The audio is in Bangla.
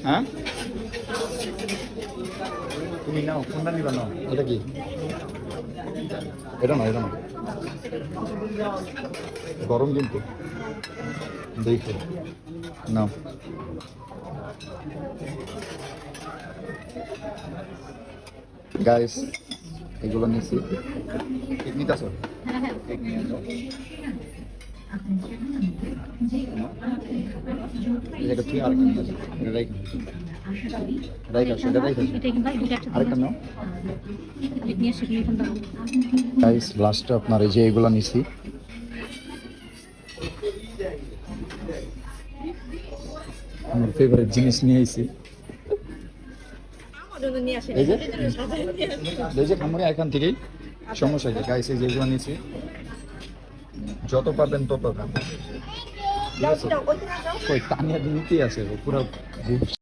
হ্যাঁ তুমি নাও, কোনটা নিবা? নাও, এটা কি? এটা না, এটা না, গরম কিন্তু দেখো। নাও। গাইস এগুলো নিচ্ছি, কেক নিতে আসো? কেক নিয়ে যাও। এটা তুই আরেকটা নিয়ে আসো, এটা রাইখা আসো, এটা রাইখা আসো, আরেকটা নাও। গাইস লাস্টে আপনার এই যে এগুলো নিছি, আমার ফেভারিট জিনিস নিয়ে আইছি। এই যে খামরে এখান থেকেই সমস্যা কি গাইস, এই যেগুলো নিয়েছি যত পারবেন তত খান। ঠিক আছে, ওই টানিয়া দিতেই আছে পুরো।